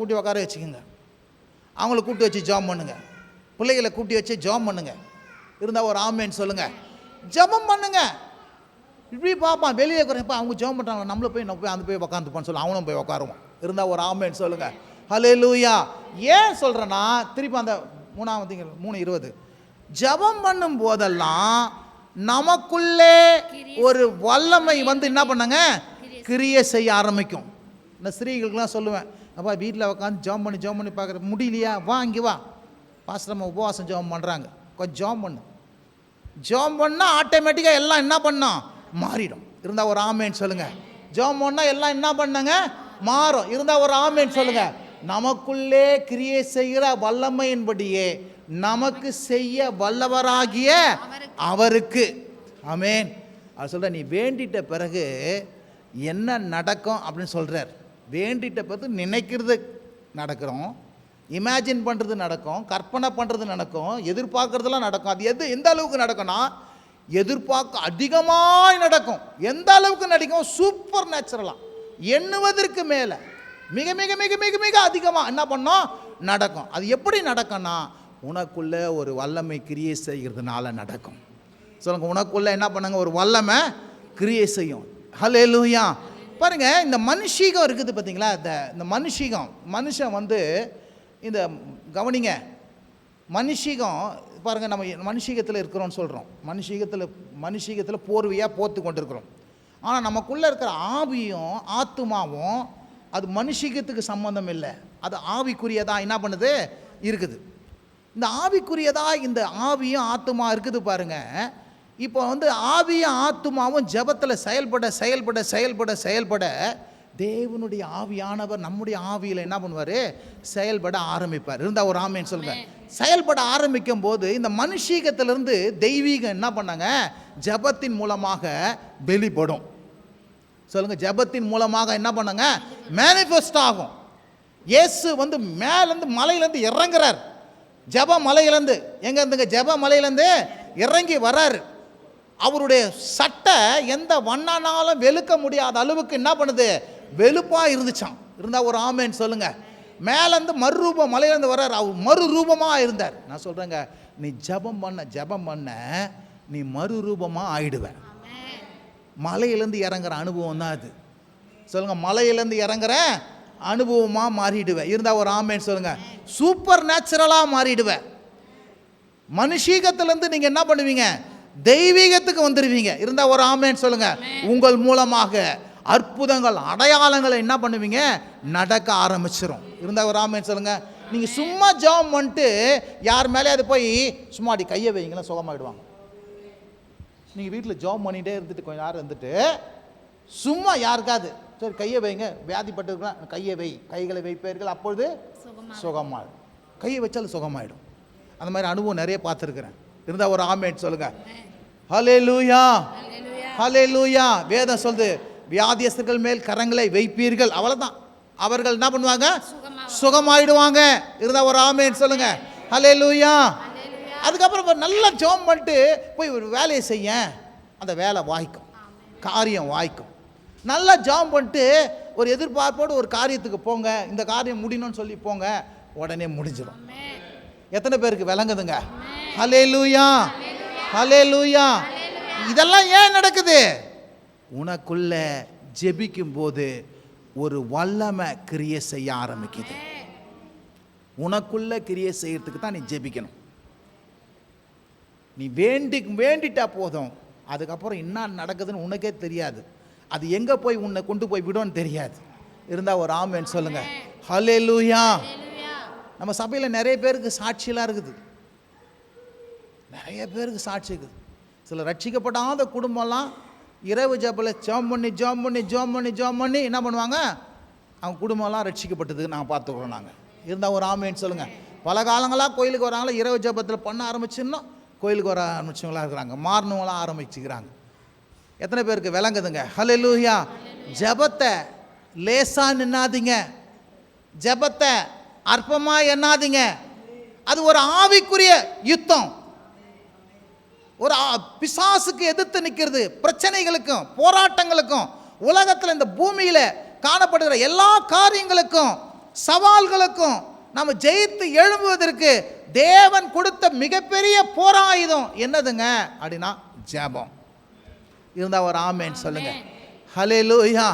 கூட்டி உட்கார வச்சுக்கோங்க. அவங்கள கூட்டி வச்சு ஜாம் பண்ணுங்க. பிள்ளைகளை கூட்டி வச்சு ஜாம் பண்ணுங்க. இருந்தால் ஒரு ஆமேன்னு சொல்லுங்க. ஜபம் பண்ணுங்க. இப்படி பார்ப்பான் வெளியே இருக்கிறப்ப அவங்க ஜபம் பண்ணுறாங்க, நம்மளை போய் நம்ம போய் அந்த போய் உட்காந்துப்பான்னு சொல்லி அவனும் போய் உட்காருவான். இருந்தால் ஒரு ஆமேன்னு சொல்லுங்க. ஹல்லேலூயா. ஏன் சொல்கிறேன்னா திருப்பி அந்த 3:20 ஜபம் பண்ணும் போதெல்லாம் நமக்குள்ளே ஒரு வல்லமை என்ன பண்ணாங்க, கிரியை செய்ய ஆரம்பிக்கும். இந்த ஸ்திரீகளுக்கெல்லாம் சொல்லுவேன், அப்பா வீட்டில் உட்காந்து ஜபம் பண்ணி பார்க்குற முடியலையா, வா இங்கே வா, பாஸ்டர் உபவாசம் ஜபம் பண்ணுறாங்க, கொஞ்சம் ஜபம் பண்ணு. ஜபம் பண்ணால் ஆட்டோமேட்டிக்காக எல்லாம் என்ன பண்ணோம், மாறிடும். இருந்தால் ஒரு ஆமேன்னு சொல்லுங்கள். ஜபம் பண்ணால் எல்லாம் என்ன பண்ணாங்க, மாறும். இருந்தால் ஒரு ஆமேன்னு சொல்லுங்கள். நமக்குள்ளே கிரியை செய்கிற வல்லமையின்படியே நமக்கு செய்ய வல்லவராகிய அவருக்கு. ஆமேன். அவர் சொல்கிற, நீ வேண்டிட்ட பிறகு என்ன நடக்கும் அப்படின்னு சொல்கிறார். வேண்டிட்ட பிறகு நினைக்கிறது நடக்கிறோம், இமேஜின் பண்ணுறது நடக்கும், கற்பனை பண்ணுறது நடக்கும், எதிர்பார்க்குறதுலாம் நடக்கும். அது எந்த அளவுக்கு நடக்கும்னா, எதிர்பார்க்க அதிகமாக நடக்கும். எந்த அளவுக்கு நடக்கும், சூப்பர் நேச்சுரலாக, எண்ணுவதற்கு மேலே மிக மிக மிக மிக மிக அதிகமாக என்ன பண்ணோம், நடக்கும். அது எப்படி நடக்கும்னா, உனக்குள்ளே ஒரு வல்லமை கிரியை செய்கிறதுனால நடக்கும். சொல்லுங்க, உனக்குள்ளே என்ன பண்ணுங்க, ஒரு வல்லமை கிரியை செய்யும். ஹல்லேலூயா. பாருங்க, இந்த மனுஷீகம் இருக்குது பார்த்தீங்களா, இந்த மனுஷீகம், மனுஷன் இந்த கவனிங்க, மனுஷீகம் பாருங்கள், நம்ம மனுஷீகத்தில் இருக்கிறோன்னு சொல்கிறோம், மனுஷீகத்தில் போர்வையாக போர்த்து கொண்டு இருக்கிறோம். ஆனால் நமக்குள்ளே இருக்கிற ஆவியும் ஆத்துமாவும் அது மனுஷீகத்துக்கு சம்மந்தம் இல்லை, அது ஆவிக்குரியதாக என்ன பண்ணுது இருக்குது. இந்த ஆவிக்குரியதாக இந்த ஆவியும் ஆத்துமா இருக்குது பாருங்க. இப்போ ஆவியும் ஆத்துமாவும் ஜெபத்தில் செயல்பட தேவனுடைய ஆவியானவர் நம்முடைய ஆவியில் என்ன பண்ணுவார், செயல்பட ஆரம்பிப்பார். இருந்தால் ஒரு ஆமேன்னு சொல்லுங்க. செயல்பட ஆரம்பிக்கும் போது இந்த மனுஷீகத்திலிருந்து தெய்வீகம் என்ன பண்ணாங்க, ஜெபத்தின் மூலமாக வெளிப்படும். சொல்லுங்க, ஜெபத்தின் மூலமாக என்ன பண்ணாங்க, மேனிஃபெஸ்ட் ஆகும். இயேசு மேலேருந்து மலையிலேருந்து இறங்குறார். ஜெப மலையிலேருந்து எங்க இருந்துங்க, ஜெப மலையிலேருந்து இறங்கி வர்றாரு. அவருடைய சட்டை எந்த வண்ணானாலும் வெளுக்க முடியாத அளவுக்கு என்ன பண்ணுது, வெளுப்பாக இருந்துச்சான். இருந்தால் ஒரு ஆமேன்னு சொல்லுங்க. மேலேருந்து மறுரூபம், மலையிலேருந்து வர்றார், அவர் மறுரூபமாக இருந்தார். நான் சொல்கிறேங்க, நீ ஜெபம் பண்ண நீ மறுரூபமாக ஆயிடுவேன். மலையிலேருந்து இறங்குற அனுபவம் தான் அது. சொல்லுங்க, மலையிலேருந்து இறங்குற அனுபவமாக மாறிடுவேன். இருந்தால் ஒரு ஆமேன்னு சொல்லுங்க. சூப்பர் நேச்சுரலாக மாறிடுவேன். மனுஷீகத்திலேருந்து நீங்கள் என்ன பண்ணுவீங்க, தெய்வீகத்துக்கு வந்துடுவீங்க. இருந்தால் ஒரு ஆமேன்னு சொல்லுங்க. உங்கள் மூலமாக அற்புதங்கள் அடையாளங்களை என்ன பண்ணுவீங்க, நடக்க ஆரம்பிச்சிடும். இருந்தால் ஒரு ஆமேன்னு சொல்லுங்க. நீங்கள் சும்மா ஜெபம் பண்ணிட்டு யார் மேலே அது போய் சும்மா அடி கையை வைங்களா, சுகமாகிடுவாங்க. நீங்கள் வீட்டில் ஜெபம் பண்ணிகிட்டே இருந்துட்டு கொஞ்சம் நேரம் இருந்துட்டு சும்மா யாருக்காது சரி கையை வைங்க, வியாதிப்பட்டிருக்கலாம், கையை வை, கைகளை வைப்பீர்கள் அப்பொழுது சுகமாயிடும். கையை வச்சாலும் சுகமாயிடும். அந்த மாதிரி அனுபவம் நிறைய பார்த்துருக்குறேன். இருந்தால் ஒரு ஆமேன் சொல்லுங்க. ஹல்லேலூயா, ஹல்லேலூயா. வேதம் சொல்லுது, வியாதியஸ்தர்கள் மேல் கரங்களை வைப்பீர்கள், அவ்வளோதான், அவர்கள் என்ன பண்ணுவாங்க, சுகமாயிடுவாங்க. இருந்தால் ஒரு ஆமேன் சொல்லுங்க. ஹல்லேலூயா. அதுக்கப்புறம் நல்லா ஜெபம் பண்ணிட்டு போய் ஒரு வேலையை செய்ய, அந்த வேலை வாய்க்கும், காரியம் வாய்க்கும். நல்லா ஜெபம் பண்ணிட்டு ஒரு எதிர்பார்ப்போடு ஒரு காரியத்துக்கு போங்க, இந்த காரியம் முடியணும்னு சொல்லி போங்க, உடனே முடிஞ்சிடும். எத்தனை பேருக்கு விளங்குதுங்க? ஹல்லேலூயா, ஹல்லேலூயா. இதெல்லாம் ஏன் நடக்குது? உனக்குள்ள ஜெபிக்கும் போது ஒரு வல்லமை கிரியை செய்ய ஆரம்பிக்குது. உனக்குள்ள கிரியை செய்யறதுக்கு தான் நீ ஜெபிக்கணும். நீ வேண்டிட்டா போதும், அதுக்கப்புறம் என்ன நடக்குதுன்னு உனக்கே தெரியாது, அது எங்கே போய் உன்னை கொண்டு போய் விடும்னு தெரியாது. இருந்தால் ஒரு ஆமேன்னு சொல்லுங்க. ஹல்லேலூயா. நம்ம சபையில் நிறைய பேருக்கு சாட்சியெல்லாம் இருக்குது, நிறைய பேருக்கு சாட்சி இருக்குது. சில ரட்சிக்கப்படாத குடும்பம்லாம் இரவு ஜெபத்தில் ஜெபம் பண்ணி என்ன பண்ணுவாங்க, அவங்க குடும்பம்லாம் ரட்சிக்கப்பட்டதுக்கு நாங்கள் பார்த்துக்கிறோம். நாங்கள் இருந்தால் ஒரு ஆமேன்னு சொல்லுங்கள். பல காலங்களாக கோயிலுக்கு வராங்களா, இரவு ஜெபத்தில் பண்ண ஆரம்பிச்சுன்னா கோயிலுக்கு வர ஆரம்பிச்சவங்களாக இருக்கிறாங்க, மாறினவங்களாம் ஆரம்பிச்சுக்கிறாங்க. எத்தனை பேருக்கு விளங்குதுங்க? ஹல்லேலூயா. ஜெபத்தை லேசாக நின்னாதீங்க, ஜெபத்தை அற்பமாக எண்ணாதீங்க. அது ஒரு ஆவிக்குரிய யுத்தம். ஒரு பிசாசுக்கு எதிர்த்து நிற்கிறது, பிரச்சனைகளுக்கும் போராட்டங்களுக்கும் உலகத்தில் இந்த பூமியில் காணப்படுகிற எல்லா காரியங்களுக்கும் சவால்களுக்கும் நம்ம ஜெயித்து எழும்புவதற்கு தேவன் கொடுத்த மிகப்பெரிய போராயுதம் என்னதுங்க அப்படின்னா ஜெபம். இருந்தா ஒரு ஆமென் சொல்லுங்க. ஹல்லேலூயா.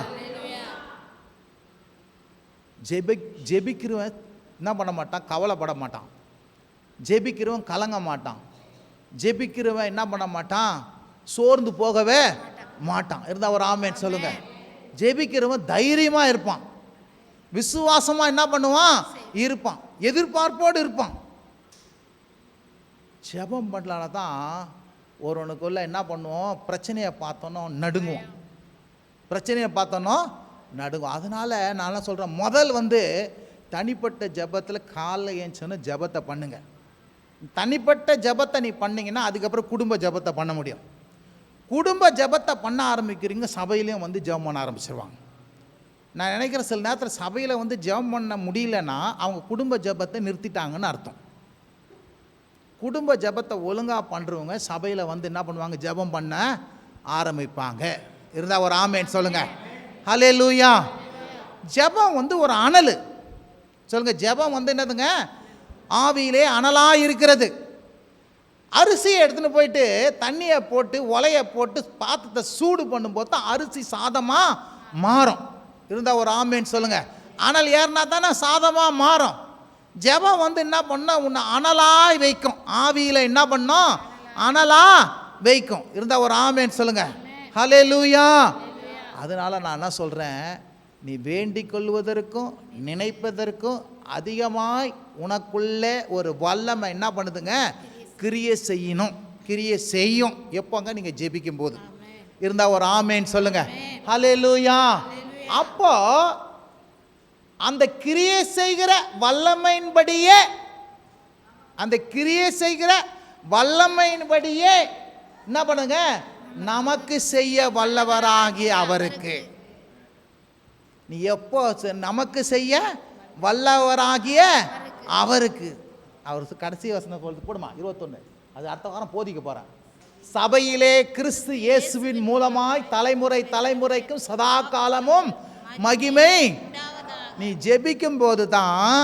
ஜெபிக்கிறவன் என்ன பண்ண மாட்டான்? கவலைப்பட மாட்டான். ஜெபிக்கிறவன் கலங்க மாட்டான். ஜெபிக்கிறவன் என்ன பண்ண மாட்டான்? சோர்ந்து போகவே மாட்டான். இருந்தா ஒரு ஆமென் சொல்லுங்க. ஜெபிக்கிறவன் தைரியமா இருப்பான். விசுவாசமா என்ன பண்ணுவான்? இருப்பான். எதிர்பார்ப்போடு இருப்பான். ஜெபம் பண்ணலான தான் ஒருவனுக்குள்ள என்ன பண்ணுவோம்? பிரச்சனையை பார்த்தோன்னோ நடுங்குவோம். பிரச்சனையை பார்த்தோன்னோ நடுங்கும். அதனால நான் சொல்கிறேன், முதல் தனிப்பட்ட ஜெபத்தில் காலைல ஏஞ்சோன்னு ஜெபத்தை பண்ணுங்க. தனிப்பட்ட ஜெபத்தை நீ பண்ணிங்கன்னா அதுக்கப்புறம் குடும்ப ஜெபத்தை பண்ண முடியும். குடும்ப ஜெபத்தை பண்ண ஆரம்பிக்கிறீங்க, சபையிலையும் ஜெபம் பண்ண ஆரம்பிச்சிருவாங்க. நான் நினைக்கிறேன் சில நேரத்தில் சபையில் ஜெபம் பண்ண முடியலன்னா அவங்க குடும்ப ஜெபத்தை நிறுத்திட்டாங்கன்னு அர்த்தம். குடும்ப ஜெபத்தை ஒழுங்காக பண்ணுறவங்க சபையில் என்ன பண்ணுவாங்க? ஜெபம் பண்ண ஆரம்பிப்பாங்க. இருந்தால் ஒரு ஆமென் சொல்லுங்க. ஹல்லேலூயா. ஜெபம் ஒரு அனல் சொல்லுங்க. ஜெபம் என்னதுங்க? ஆவியிலே அனலாக இருக்கிறது. அரிசியை எடுத்துன்னு போயிட்டு தண்ணியை போட்டு உலையை போட்டு பாத்திரத்தை சூடு பண்ணும்போது தான் அரிசி சாதமாக மாறும். இருந்தால் ஒரு ஆமென் சொல்லுங்க. அனல் ஏறினா தானே சாதமாக மாறும். ஜெபம் என்ன பண்ணால் உன்னை அனலாக வைக்கும். ஆவியில் என்ன பண்ணோம்? அனலாக வைக்கும். இருந்தால் ஒரு ஆமென் சொல்லுங்க. ஹல்லேலூயா. அதனால் நான் என்ன சொல்கிறேன், நீ வேண்டிக் கொள்வதற்கும் நினைப்பதற்கும் அதிகமாய் உனக்குள்ளே ஒரு வல்லமை என்ன பண்ணுதுங்க? கிரியை செய்யணும். கிரியை செய்யும். எப்போங்க? நீங்கள் ஜெபிக்கும் போது. இருந்தால் ஒரு ஆமென் சொல்லுங்க. ஹல்லேலூயா. அப்போ அந்த கிரியை செய்கிற வல்லமையின்படியே என்ன பண்ணுங்க? நமக்கு செய்ய வல்லவராகிய அவருக்கு. நீ எப்போ நமக்கு செய்ய வல்லவராகிய அவருக்கு. அவர் கடைசி வசனம் போடுமா 21, அது அடுத்த வாரம் போதிக்க போகிறேன். சபையிலே கிறிஸ்து இயேசுவின் மூலமாய் தலைமுறை தலைமுறைக்கும் சதா காலமும் மகிமை. நீ ஜெபிக்கும் போது தான்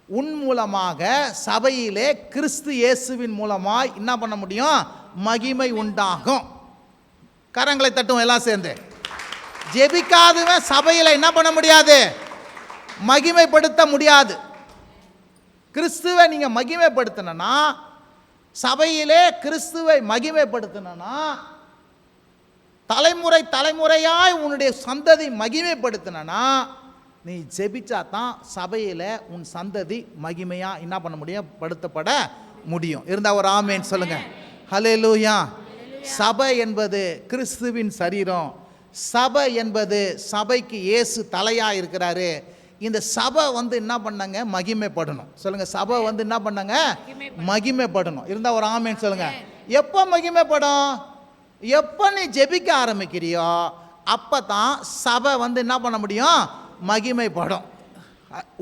உன் மூலமாக சபையிலே கிறிஸ்து இயேசுவின் மூலமாய் என்ன பண்ண முடியும்? மகிமை உண்டாகும். கரங்களை தட்டும் எல்லாம் சேர்ந்து. ஜெபிக்காதவன் சபையில் என்ன பண்ண முடியாது? மகிமைப்படுத்த முடியாது. கிறிஸ்துவை நீங்கள் மகிமைப்படுத்தினா, சபையிலே கிறிஸ்துவை மகிமைப்படுத்தினா, தலைமுறை தலைமுறையாய் உன்னுடைய சந்ததி மகிமைப்படுத்தினா, நீ ஜெபிச்சா தான் சபையில் உன் சந்ததி மகிமையாக என்ன பண்ண முடியும்? படுத்தப்பட முடியும். இருந்தால் ஒரு ஆமென் சொல்லுங்க. ஹல்லேலூயா. சபை என்பது கிறிஸ்துவின் சரீரம். சபை என்பது சபைக்கு இயேசு தலையாக இருக்கிறாரு. இந்த சபை என்ன பண்ணாங்க? மகிமைப்படணும். சொல்லுங்க. சபை என்ன பண்ணாங்க? மகிமைப்படணும். இருந்தால் ஒரு ஆமென் சொல்லுங்க. எப்போ மகிமைப்படும்? எப்போ நீ ஜெபிக்க ஆரம்பிக்கிறியோ அப்போ தான் சபை என்ன பண்ண முடியும்? மகிமைப்படும்.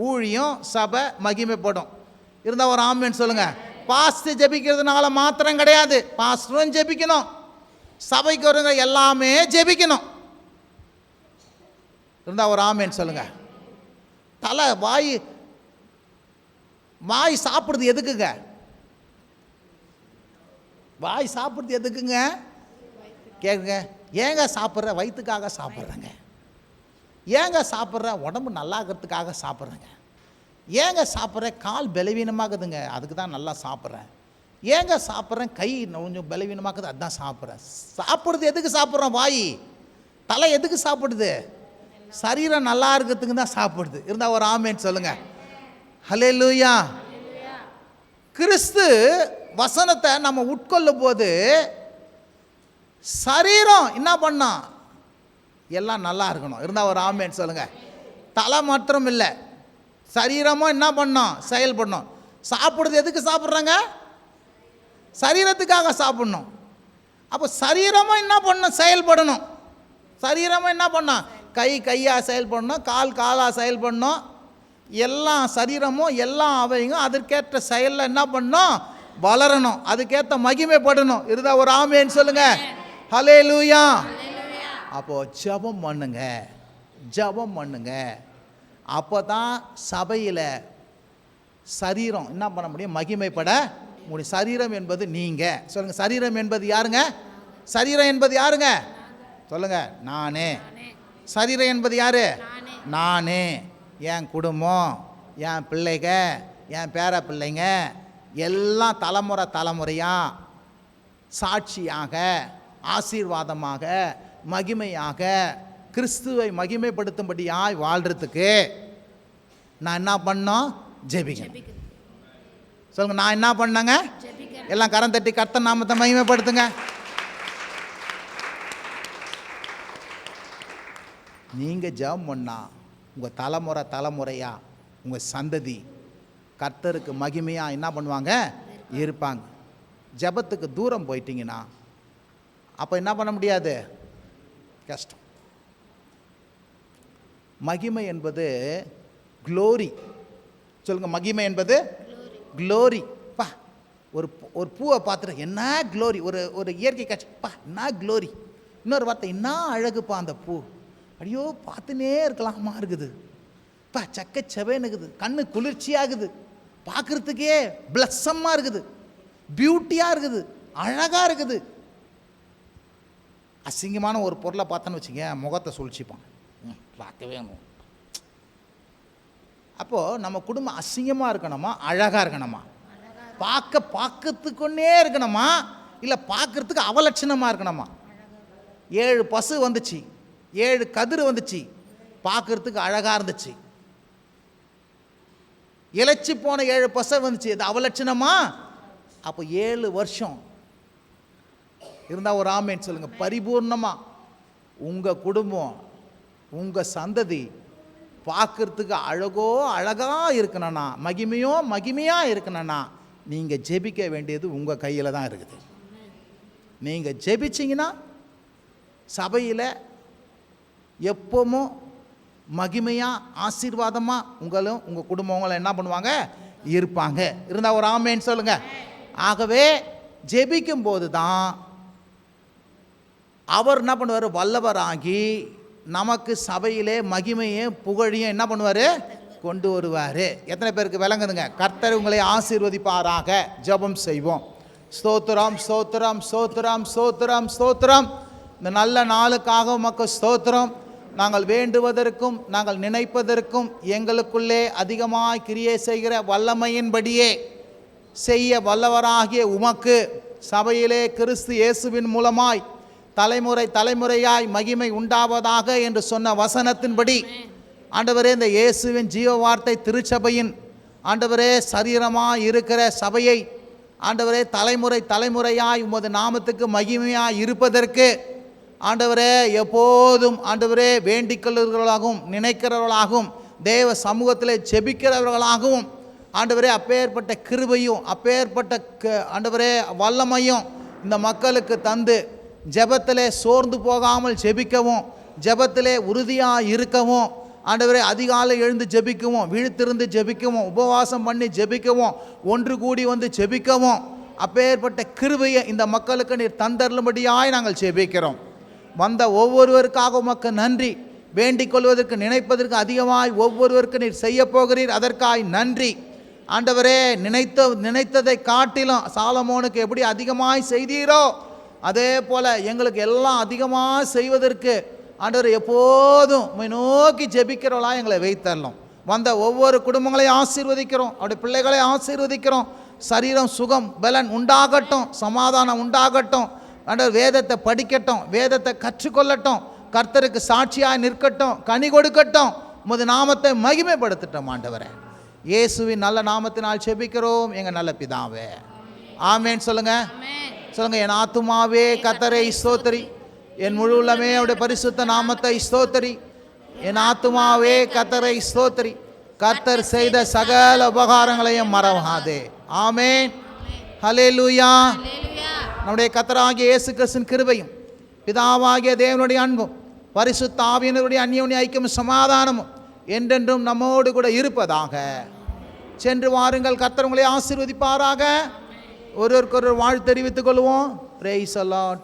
ஊழியம் சபை மகிமைப்படும். இருந்தால் ஒரு ஆமென் சொல்லுங்க. பாஸ்டர் ஜெபிக்கிறதுனால மாத்திரம் கிடையாது, பாஸ்டரும் ஜெபிக்கணும், சபைக்கு வருங்க எல்லாமே ஜெபிக்கணும். இருந்தால் ஒரு ஆமென் சொல்லுங்க. தலை வாய் சாப்பிடுறது எதுக்குங்க? வாய் சாப்பிடுறது எதுக்குங்க? கேட்குங்க. ஏங்க சாப்பிட்ற? வயிற்றுக்காக சாப்பிட்றேங்க. ஏங்க சாப்பிட்ற? உடம்பு நல்லா இருக்கிறதுக்காக சாப்பிட்றேங்க. ஏங்க சாப்பிட்றேன்? கால் பலவீனமாகுதுங்க, அதுக்கு தான் நல்லா சாப்பிட்றேன். ஏங்க சாப்பிட்றேன்? கை கொஞ்சம் பலவீனமாக்குது, அதுதான் சாப்பிட்றேன். சாப்பிட்றது எதுக்கு சாப்பிட்றோம்? வாய். தலை எதுக்கு சாப்பிடுது? சரீரம் நல்லா இருக்கிறதுக்கு தான் சாப்பிடுது. இருந்தால் ஒரு ஆமென் சொல்லுங்க. ஹல்லேலூயா. கிறிஸ்து வசனத்தை நம்ம உட்கொள்ளும் போது சரீரம் என்ன பண்ணா? எல்லாம் நல்லா இருக்கணும். இருந்தால் ஒரு ஆமென் சொல்லுங்க. தலை மாத்திரம் இல்லை, சரீரமும் என்ன பண்ணோம்? செயல்படணும். சாப்பிடுறது எதுக்கு சாப்பிட்றாங்க? சரீரத்துக்காக சாப்பிடணும். அப்போ சரீரமும் என்ன பண்ணணும்? செயல்படணும். சரீரமும் என்ன பண்ணணும்? கையாக செயல்படணும், காலாக செயல்படணும். எல்லாம் சரீரமும் எல்லா அவையும் அதற்கேற்ற செயலில் என்ன பண்ணணும்? வளரணும். அதுக்கேற்ற மகிமைப்படணும். இருந்தால் ஒரு ஆமென் சொல்லுங்க. ஹல்லேலூயா. அப்போது ஜெபம் பண்ணுங்க, ஜெபம் பண்ணுங்க. அப்போ தான் சபையில் சரீரம் என்ன பண்ண முடியும்? மகிமைப்பட முடியும். சரீரம் என்பது நீங்கள் சொல்லுங்கள். சரீரம் என்பது யாருங்க? சரீரம் என்பது யாருங்க? சொல்லுங்கள். நானே. சரீரம் என்பது யாரு? நானே. என் குடும்பம், என் பிள்ளைங்க, என் பேர பிள்ளைங்க எல்லாம் தலைமுறையாக சாட்சியாக ஆசீர்வாதமாக மகிமையாக கிறிஸ்துவை மகிமைப்படுத்தும்படியாய் வாழ்கிறதுக்கு நான் என்ன பண்ணோம்? ஜெபிக்கணும். சொல்லுங்க. நான் என்ன பண்ணேங்க? எல்லாம் கரம் தட்டி கர்த்தர் நாமத்தை மகிமைப்படுத்துங்க. நீங்கள் ஜெபம் பண்ணா உங்கள் தலைமுறையாக உங்கள் சந்ததி கர்த்தருக்கு மகிமையாக என்ன பண்ணுவாங்க? இருப்பாங்க. ஜெபத்துக்கு தூரம் போயிட்டீங்கன்னா அப்போ என்ன பண்ண முடியாது? கஷ்டம். மகிமை என்பது க்ளோரி. சொல்லுங்கள். மகிமை என்பது க்ளோரி. பா, ஒரு பூவை பார்த்துட்டு என்ன க்ளோரி, ஒரு இயற்கை காட்சி, பா என்ன க்ளோரி. இன்னொரு வார்த்தை, என்ன அழகுப்பா அந்த பூ, ஐயோ பார்த்துனே இருக்கலாமா இருக்குது, பா சக்க செவேனுக்குது, கண்ணு குளிர்ச்சியாகுது, பார்க்குறதுக்கே பிளஸ்ஸமாக இருக்குது, பியூட்டியாக இருக்குது, அழகாக இருக்குது. அசிங்கமான ஒரு பொருளை பார்த்தோன்னு வச்சுங்க முகத்தை சுழிச்சிப்பான், பார்க்கவே வேணும். அப்போது நம்ம குடும்பம் அசிங்கமாக இருக்கணுமா அழகாக இருக்கணுமா? பார்க்கறதுக்கொன்னே இருக்கணுமா இல்லை பார்க்குறதுக்கு அவலட்சணமாக இருக்கணுமா? 7 பசு வந்துச்சு, 7 கதிர் வந்துச்சு, பார்க்குறதுக்கு அழகாக இருந்துச்சு. இழைச்சி போன 7 பசு வந்துச்சு, அது அவலட்சணமா? அப்போ 7 வருஷம் இருந்தால் ஒரு ஆமேன் சொல்லுங்கள். பரிபூர்ணமாக உங்கள் குடும்பம் உங்கள் சந்ததி பார்க்குறதுக்கு அழகாக இருக்கணும்னா, மகிமையாக இருக்கணும்னா நீங்கள் ஜெபிக்க வேண்டியது உங்கள் கையில் தான் இருக்குது. நீங்கள் ஜெபிச்சிங்கன்னா சபையில் எப்பவும் மகிமையாக ஆசீர்வாதமாக உங்களும் உங்கள் குடும்பங்களும் என்ன பண்ணுவாங்க? இருப்பாங்க. இருந்தால் ஒரு ஆமேன்னு சொல்லுங்கள். ஆகவே ஜெபிக்கும் போது தான் அவர் என்ன பண்ணுவார்? வல்லவராகி நமக்கு சபையிலே மகிமையும் புகழையும் என்ன பண்ணுவார்? கொண்டு வருவார். எத்தனை பேருக்கு விளங்குதுங்க? கர்த்தர் உங்களை ஆசீர்வதிப்பாராக. ஜெபம் செய்வோம். ஸ்தோத்திரம் ஸ்தோத்திரம் ஸ்தோத்திரம் ஸ்தோத்திரம் ஸ்தோத்திரம். இந்த நல்ல நாளுக்காக உமக்கு ஸ்தோத்திரம். நாங்கள் வேண்டுவதற்கும் நாங்கள் நினைப்பதற்கும் எங்களுக்குள்ளே அதிகமாய் கிரியை செய்கிற வல்லமையின்படியே செய்ய வல்லவராகிய உமக்கு சபையிலே கிறிஸ்து இயேசுவின் மூலமாய் தலைமுறையாய் மகிமை உண்டாவதாக என்று சொன்ன வசனத்தின்படி ஆண்டவரே, இந்த இயேசுவின் ஜீவ வார்த்தை திருச்சபையின் ஆண்டவரே சரீரமாய் இருக்கிற சபையை ஆண்டவரே தலைமுறையாய் உமது நாமத்துக்கு மகிமையாய் இருப்பதற்கு ஆண்டவரே எப்போதும் ஆண்டவரே வேண்டிக்கொள்கிறவர்களாகவும் நினைக்கிறவர்களாகவும் தேவ சமூகத்தில் ஜெபிக்கிறவர்களாகவும் ஆண்டவரே அப்பேற்பட்ட கிருபையும் அப்பேற்பட்ட ஆண்டவரே வல்லமையும் இந்த மக்களுக்கு தந்து ஜெபத்திலே சோர்ந்து போகாமல் ஜெபிக்கவும், ஜெபத்திலே உறுதியாக இருக்கவும், ஆண்டவரே அதிகாலை எழுந்து ஜெபிக்கவும், விழித்திருந்து ஜெபிக்கவும், உபவாசம் பண்ணி ஜெபிக்கவும், ஒன்று கூடி வந்து ஜெபிக்கவும் அப்பேற்பட்ட கிருபையை இந்த மக்களுக்கு நீர் தந்தருளும்படியாய் நாங்கள் ஜெபிக்கிறோம். வந்த ஒவ்வொருவருக்காக உமக்கு நன்றி. வேண்டிக் கொள்வதற்கு நினைப்பதற்கு அதிகமாய் ஒவ்வொருவருக்கு நீர் செய்ய போகிறீர், அதற்காய் நன்றி. ஆண்டவரே, நினைத்ததை காட்டிலும் சாலமோனுக்கு எப்படி அதிகமாய் செய்தீரோ அதே போல் எங்களுக்கு எல்லாம் அதிகமாக செய்வதற்கு ஆண்டவர் எப்போதும் நோக்கி ஜெபிக்கிறவளா எங்களை வைத்தரலாம். வந்த ஒவ்வொரு குடும்பங்களையும் ஆசீர்வதிக்கிறோம், அவருடைய பிள்ளைகளை ஆசீர்வதிக்கிறோம். சரீரம் சுகம் பலன் உண்டாகட்டும், சமாதானம் உண்டாகட்டும். ஆண்டவர் வேதத்தை படிக்கட்டும், வேதத்தை கற்றுக்கொள்ளட்டும், கர்த்தருக்கு சாட்சியாக நிற்கட்டும், கனி கொடுக்கட்டும், உமது நாமத்தை மகிமைப்படுத்தட்டும். ஆண்டவரே, இயேசுவின் நல்ல நாமத்தினால் ஜெபிக்கிறோம் எங்கள் நல்ல பிதாவே. ஆமேன் சொல்லுங்க. சொல்லுங்க. என் ஆத்துமாவே கர்த்தரை ஸ்தோத்திரி, என் முழு உள்ளமே அவருடைய பரிசுத்த நாமத்தை ஸ்தோத்திரி. என் ஆத்துமாவே கர்த்தரை ஸ்தோத்திரி, கர்த்தர் செய்த சகல உபகாரங்களையும் மறவாதே. ஆமேன். ஹல்லேலூயா. நம்முடைய கர்த்தராகிய இயேசு கிறிஸ்துவின் கிருபையும் பிதாவாகிய தேவனுடைய அன்பும் பரிசுத்த ஆவியினருடைய அந்யோன்ய ஐக்கியமும் சமாதானமும் என்றென்றும் நம்மோடு கூட இருப்பதாக. சென்று வாருங்கள், கர்த்தர் உங்களை ஆசீர்வதிப்பாராக. ஒருவருக்கொரு வாழ்த்து தெரிவித்துக் கொள்வோம். Praise the Lord.